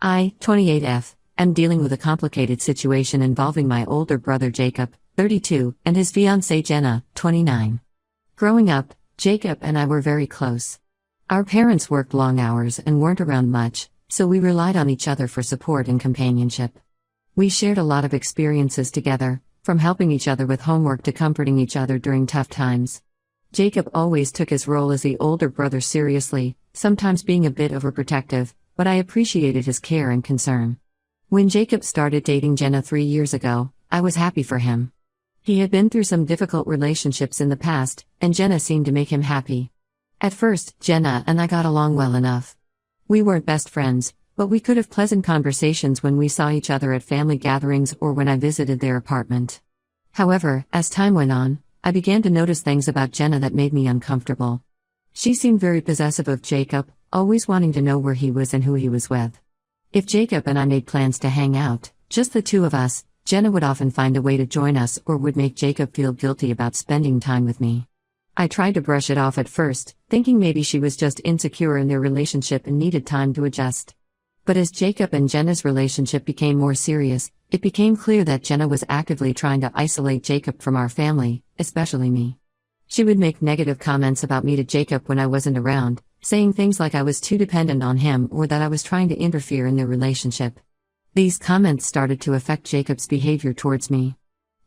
I, 28F, am dealing with a complicated situation involving my older brother Jacob, 32, and his fiancée Jenna, 29. Growing up, Jacob and I were very close. Our parents worked long hours and weren't around much, so we relied on each other for support and companionship. We shared a lot of experiences together, from helping each other with homework to comforting each other during tough times. Jacob always took his role as the older brother seriously, sometimes being a bit overprotective, but I appreciated his care and concern. When Jacob started dating Jenna 3 years ago, I was happy for him. He had been through some difficult relationships in the past, and Jenna seemed to make him happy. At first, Jenna and I got along well enough. We weren't best friends, but we could have pleasant conversations when we saw each other at family gatherings or when I visited their apartment. However, as time went on, I began to notice things about Jenna that made me uncomfortable. She seemed very possessive of Jacob, always wanting to know where he was and who he was with. If Jacob and I made plans to hang out, just the two of us, Jenna would often find a way to join us or would make Jacob feel guilty about spending time with me. I tried to brush it off at first, thinking maybe she was just insecure in their relationship and needed time to adjust. But as Jacob and Jenna's relationship became more serious, it became clear that Jenna was actively trying to isolate Jacob from our family, especially me. She would make negative comments about me to Jacob when I wasn't around, saying things like I was too dependent on him or that I was trying to interfere in their relationship. These comments started to affect Jacob's behavior towards me.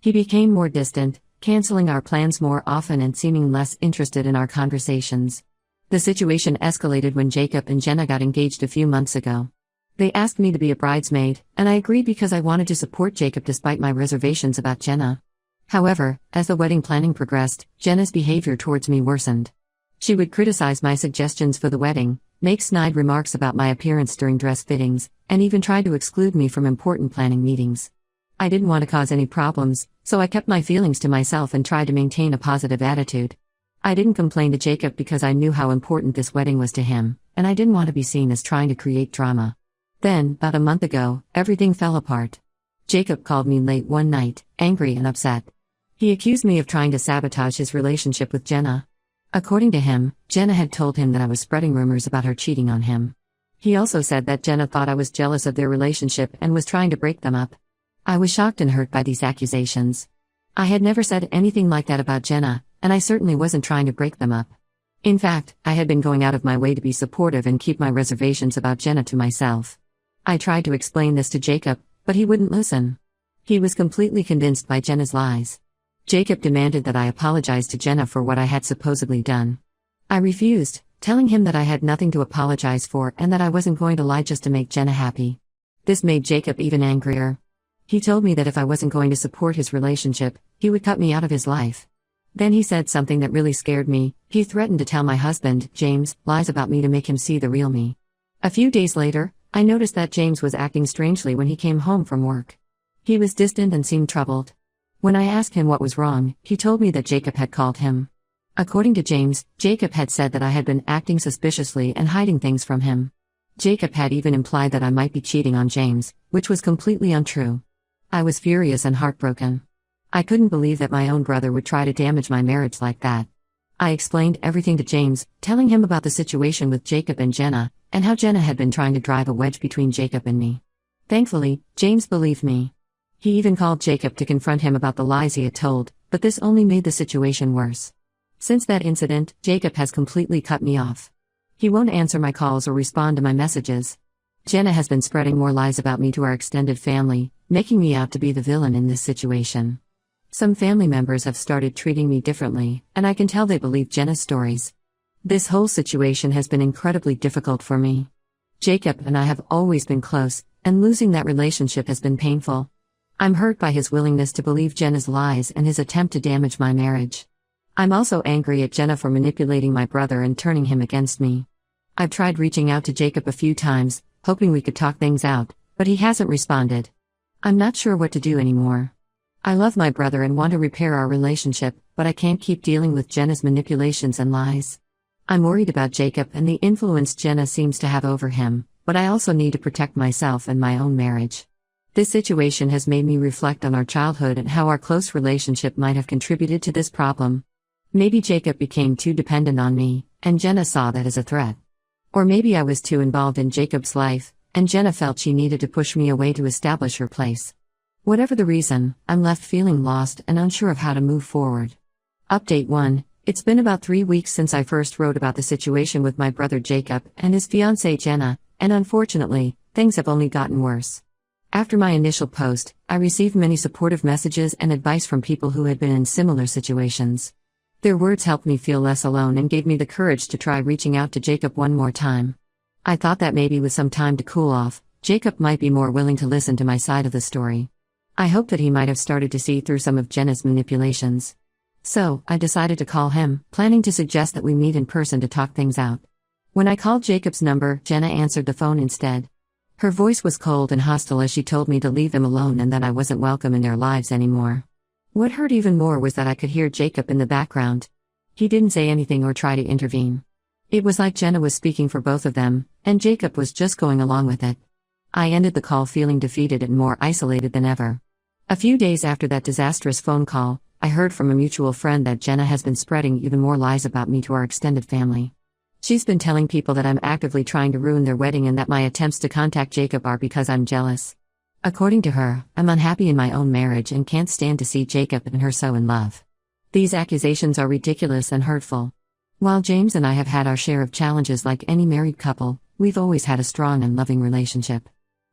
He became more distant, canceling our plans more often and seeming less interested in our conversations. The situation escalated when Jacob and Jenna got engaged a few months ago. They asked me to be a bridesmaid, and I agreed because I wanted to support Jacob despite my reservations about Jenna. However, as the wedding planning progressed, Jenna's behavior towards me worsened. She would criticize my suggestions for the wedding, make snide remarks about my appearance during dress fittings, and even try to exclude me from important planning meetings. I didn't want to cause any problems, so I kept my feelings to myself and tried to maintain a positive attitude. I didn't complain to Jacob because I knew how important this wedding was to him, and I didn't want to be seen as trying to create drama. Then, about a month ago, everything fell apart. Jacob called me late one night, angry and upset. He accused me of trying to sabotage his relationship with Jenna. According to him, Jenna had told him that I was spreading rumors about her cheating on him. He also said that Jenna thought I was jealous of their relationship and was trying to break them up. I was shocked and hurt by these accusations. I had never said anything like that about Jenna, and I certainly wasn't trying to break them up. In fact, I had been going out of my way to be supportive and keep my reservations about Jenna to myself. I tried to explain this to Jacob, but he wouldn't listen. He was completely convinced by Jenna's lies. Jacob demanded that I apologize to Jenna for what I had supposedly done. I refused, telling him that I had nothing to apologize for and that I wasn't going to lie just to make Jenna happy. This made Jacob even angrier. He told me that if I wasn't going to support his relationship, he would cut me out of his life. Then he said something that really scared me. He threatened to tell my husband, James, lies about me to make him see the real me. A few days later, I noticed that James was acting strangely when he came home from work. He was distant and seemed troubled. When I asked him what was wrong, he told me that Jacob had called him. According to James, Jacob had said that I had been acting suspiciously and hiding things from him. Jacob had even implied that I might be cheating on James, which was completely untrue. I was furious and heartbroken. I couldn't believe that my own brother would try to damage my marriage like that. I explained everything to James, telling him about the situation with Jacob and Jenna, and how Jenna had been trying to drive a wedge between Jacob and me. Thankfully, James believed me. He even called Jacob to confront him about the lies he had told, but this only made the situation worse. Since that incident, Jacob has completely cut me off. He won't answer my calls or respond to my messages. Jenna has been spreading more lies about me to our extended family, making me out to be the villain in this situation. Some family members have started treating me differently, and I can tell they believe Jenna's stories. This whole situation has been incredibly difficult for me. Jacob and I have always been close, and losing that relationship has been painful. I'm hurt by his willingness to believe Jenna's lies and his attempt to damage my marriage. I'm also angry at Jenna for manipulating my brother and turning him against me. I've tried reaching out to Jacob a few times, hoping we could talk things out, but he hasn't responded. I'm not sure what to do anymore. I love my brother and want to repair our relationship, but I can't keep dealing with Jenna's manipulations and lies. I'm worried about Jacob and the influence Jenna seems to have over him, but I also need to protect myself and my own marriage. This situation has made me reflect on our childhood and how our close relationship might have contributed to this problem. Maybe Jacob became too dependent on me, and Jenna saw that as a threat. Or maybe I was too involved in Jacob's life, and Jenna felt she needed to push me away to establish her place. Whatever the reason, I'm left feeling lost and unsure of how to move forward. Update 1. It's been about 3 weeks since I first wrote about the situation with my brother Jacob and his fiancée Jenna, and unfortunately, things have only gotten worse. After my initial post, I received many supportive messages and advice from people who had been in similar situations. Their words helped me feel less alone and gave me the courage to try reaching out to Jacob one more time. I thought that maybe with some time to cool off, Jacob might be more willing to listen to my side of the story. I hoped that he might have started to see through some of Jenna's manipulations. So, I decided to call him, planning to suggest that we meet in person to talk things out. When I called Jacob's number, Jenna answered the phone instead. Her voice was cold and hostile as she told me to leave them alone and that I wasn't welcome in their lives anymore. What hurt even more was that I could hear Jacob in the background. He didn't say anything or try to intervene. It was like Jenna was speaking for both of them, and Jacob was just going along with it. I ended the call feeling defeated and more isolated than ever. A few days after that disastrous phone call, I heard from a mutual friend that Jenna has been spreading even more lies about me to our extended family. She's been telling people that I'm actively trying to ruin their wedding and that my attempts to contact Jacob are because I'm jealous. According to her, I'm unhappy in my own marriage and can't stand to see Jacob and her so in love. These accusations are ridiculous and hurtful. While James and I have had our share of challenges like any married couple, we've always had a strong and loving relationship.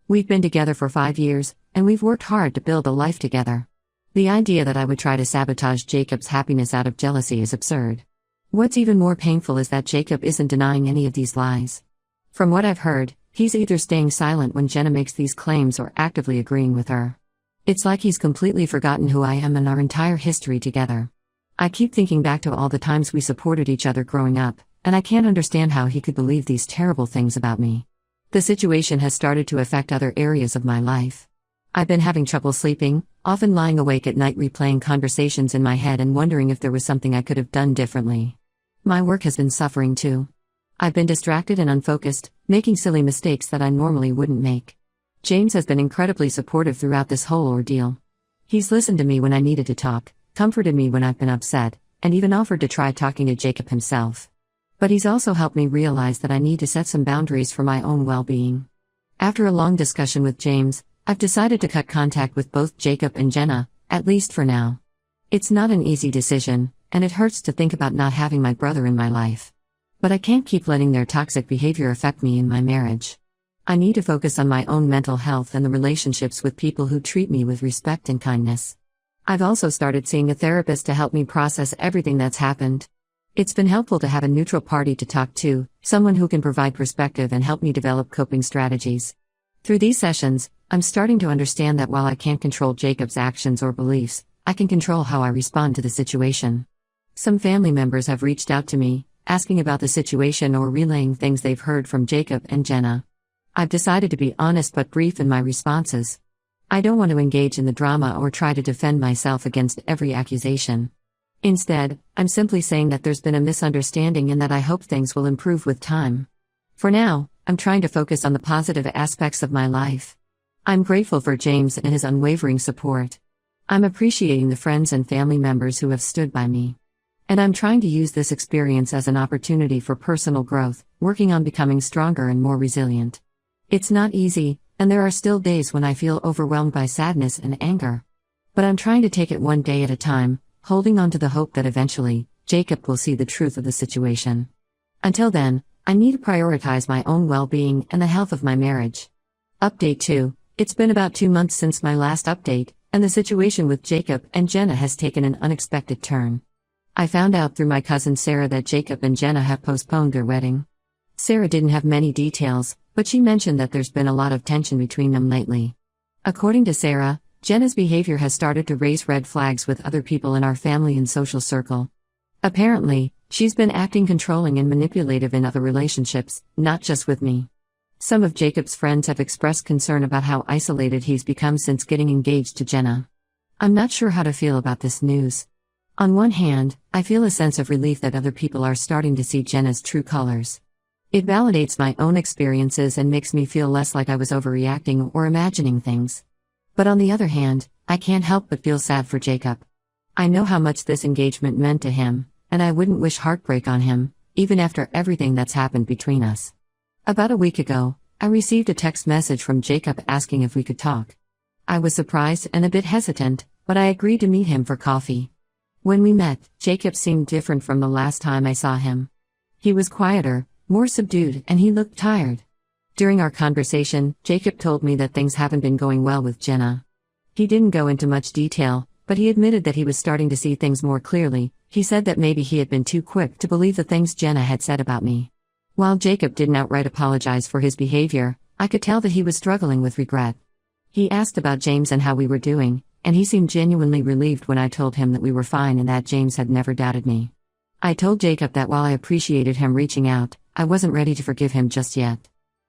We've been together for 5 years, and we've worked hard to build a life together. The idea that I would try to sabotage Jacob's happiness out of jealousy is absurd. What's even more painful is that Jacob isn't denying any of these lies. From what I've heard, he's either staying silent when Jenna makes these claims or actively agreeing with her. It's like he's completely forgotten who I am and our entire history together. I keep thinking back to all the times we supported each other growing up, and I can't understand how he could believe these terrible things about me. The situation has started to affect other areas of my life. I've been having trouble sleeping, often lying awake at night replaying conversations in my head and wondering if there was something I could have done differently. My work has been suffering too. I've been distracted and unfocused, making silly mistakes that I normally wouldn't make. James has been incredibly supportive throughout this whole ordeal. He's listened to me when I needed to talk, comforted me when I've been upset, and even offered to try talking to Jacob himself. But he's also helped me realize that I need to set some boundaries for my own well-being. After a long discussion with James, I've decided to cut contact with both Jacob and Jenna, at least for now. It's not an easy decision, and it hurts to think about not having my brother in my life. But I can't keep letting their toxic behavior affect me in my marriage. I need to focus on my own mental health and the relationships with people who treat me with respect and kindness. I've also started seeing a therapist to help me process everything that's happened. It's been helpful to have a neutral party to talk to, someone who can provide perspective and help me develop coping strategies. Through these sessions, I'm starting to understand that while I can't control Jacob's actions or beliefs, I can control how I respond to the situation. Some family members have reached out to me, asking about the situation or relaying things they've heard from Jacob and Jenna. I've decided to be honest but brief in my responses. I don't want to engage in the drama or try to defend myself against every accusation. Instead, I'm simply saying that there's been a misunderstanding and that I hope things will improve with time. For now, I'm trying to focus on the positive aspects of my life. I'm grateful for James and his unwavering support. I'm appreciating the friends and family members who have stood by me. And I'm trying to use this experience as an opportunity for personal growth, working on becoming stronger and more resilient. It's not easy, and there are still days when I feel overwhelmed by sadness and anger. But I'm trying to take it one day at a time, holding on to the hope that eventually, Jacob will see the truth of the situation. Until then, I need to prioritize my own well-being and the health of my marriage. Update 2. It's been about 2 months since my last update, and the situation with Jacob and Jenna has taken an unexpected turn. I found out through my cousin Sarah that Jacob and Jenna have postponed their wedding. Sarah didn't have many details, but she mentioned that there's been a lot of tension between them lately. According to Sarah, Jenna's behavior has started to raise red flags with other people in our family and social circle. Apparently, she's been acting controlling and manipulative in other relationships, not just with me. Some of Jacob's friends have expressed concern about how isolated he's become since getting engaged to Jenna. I'm not sure how to feel about this news. On one hand, I feel a sense of relief that other people are starting to see Jenna's true colors. It validates my own experiences and makes me feel less like I was overreacting or imagining things. But on the other hand, I can't help but feel sad for Jacob. I know how much this engagement meant to him, and I wouldn't wish heartbreak on him, even after everything that's happened between us. About a week ago, I received a text message from Jacob asking if we could talk. I was surprised and a bit hesitant, but I agreed to meet him for coffee. When we met, Jacob seemed different from the last time I saw him. He was quieter, more subdued, and he looked tired. During our conversation, Jacob told me that things haven't been going well with Jenna. He didn't go into much detail, but he admitted that he was starting to see things more clearly. He said that maybe he had been too quick to believe the things Jenna had said about me. While Jacob didn't outright apologize for his behavior, I could tell that he was struggling with regret. He asked about James and how we were doing, and he seemed genuinely relieved when I told him that we were fine and that James had never doubted me. I told Jacob that while I appreciated him reaching out, I wasn't ready to forgive him just yet.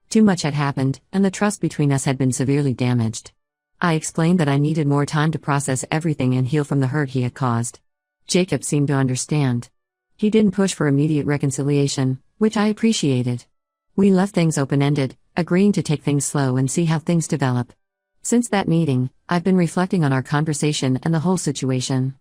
Too much had happened, and the trust between us had been severely damaged. I explained that I needed more time to process everything and heal from the hurt he had caused. Jacob seemed to understand. He didn't push for immediate reconciliation, which I appreciated. We left things open-ended, agreeing to take things slow and see how things develop. Since that meeting, I've been reflecting on our conversation and the whole situation.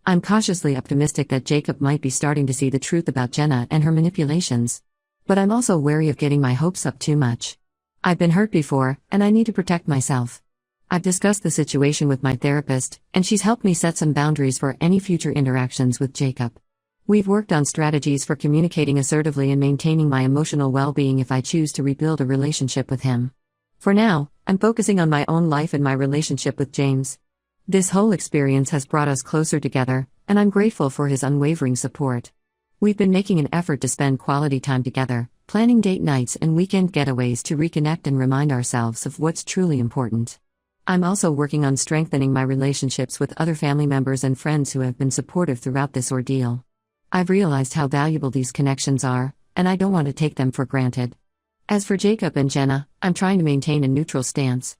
I'm cautiously optimistic that Jacob might be starting to see the truth about Jenna and her manipulations. But I'm also wary of getting my hopes up too much. I've been hurt before, and I need to protect myself. I've discussed the situation with my therapist, and she's helped me set some boundaries for any future interactions with Jacob. We've worked on strategies for communicating assertively and maintaining my emotional well-being if I choose to rebuild a relationship with him. For now, I'm focusing on my own life and my relationship with James. This whole experience has brought us closer together, and I'm grateful for his unwavering support. We've been making an effort to spend quality time together, planning date nights and weekend getaways to reconnect and remind ourselves of what's truly important. I'm also working on strengthening my relationships with other family members and friends who have been supportive throughout this ordeal. I've realized how valuable these connections are, and I don't want to take them for granted. As for Jacob and Jenna, I'm trying to maintain a neutral stance.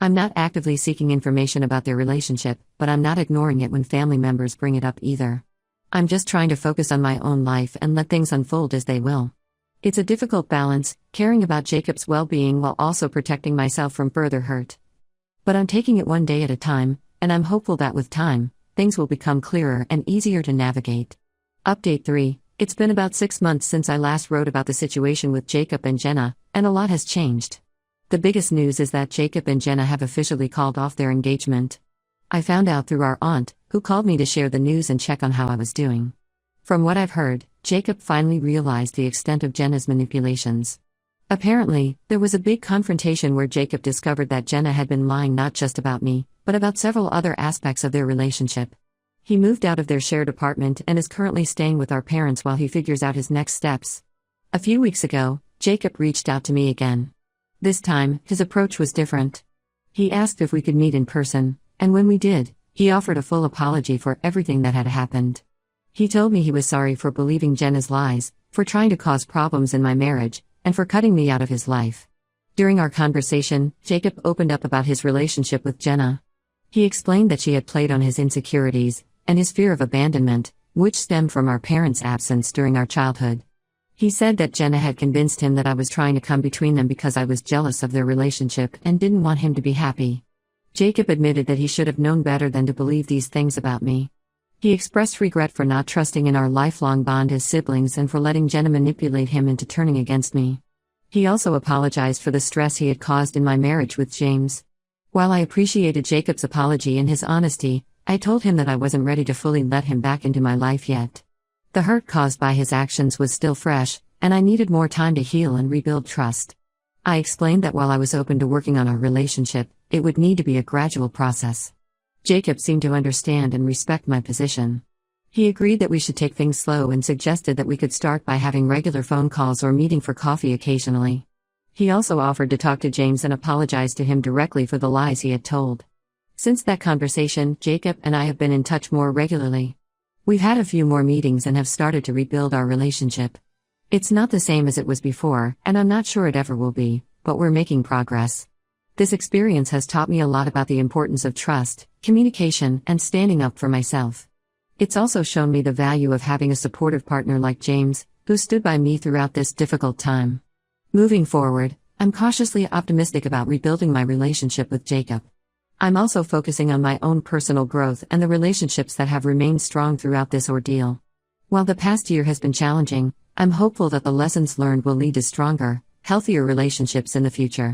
I'm not actively seeking information about their relationship, but I'm not ignoring it when family members bring it up either. I'm just trying to focus on my own life and let things unfold as they will. It's a difficult balance, caring about Jacob's well-being while also protecting myself from further hurt. But I'm taking it one day at a time, and I'm hopeful that with time, things will become clearer and easier to navigate. Update 3. It's been about 6 months since I last wrote about the situation with Jacob and Jenna, and a lot has changed. The biggest news is that Jacob and Jenna have officially called off their engagement. I found out through our aunt, who called me to share the news and check on how I was doing. From what I've heard, Jacob finally realized the extent of Jenna's manipulations. Apparently, there was a big confrontation where Jacob discovered that Jenna had been lying not just about me, but about several other aspects of their relationship. He moved out of their shared apartment and is currently staying with our parents while he figures out his next steps. A few weeks ago, Jacob reached out to me again. This time, his approach was different. He asked if we could meet in person, and when we did, he offered a full apology for everything that had happened. He told me he was sorry for believing Jenna's lies, for trying to cause problems in my marriage, and for cutting me out of his life. During our conversation, Jacob opened up about his relationship with Jenna. He explained that she had played on his insecurities, and his fear of abandonment, which stemmed from our parents' absence during our childhood. He said that Jenna had convinced him that I was trying to come between them because I was jealous of their relationship and didn't want him to be happy. Jacob admitted that he should have known better than to believe these things about me. He expressed regret for not trusting in our lifelong bond as siblings and for letting Jenna manipulate him into turning against me. He also apologized for the stress he had caused in my marriage with James. While I appreciated Jacob's apology and his honesty, I told him that I wasn't ready to fully let him back into my life yet. The hurt caused by his actions was still fresh, and I needed more time to heal and rebuild trust. I explained that while I was open to working on our relationship, it would need to be a gradual process. Jacob seemed to understand and respect my position. He agreed that we should take things slow and suggested that we could start by having regular phone calls or meeting for coffee occasionally. He also offered to talk to James and apologize to him directly for the lies he had told. Since that conversation, Jacob and I have been in touch more regularly. We've had a few more meetings and have started to rebuild our relationship. It's not the same as it was before, and I'm not sure it ever will be, but we're making progress. This experience has taught me a lot about the importance of trust, communication, and standing up for myself. It's also shown me the value of having a supportive partner like James, who stood by me throughout this difficult time. Moving forward, I'm cautiously optimistic about rebuilding my relationship with Jacob. I'm also focusing on my own personal growth and the relationships that have remained strong throughout this ordeal. While the past year has been challenging, I'm hopeful that the lessons learned will lead to stronger, healthier relationships in the future.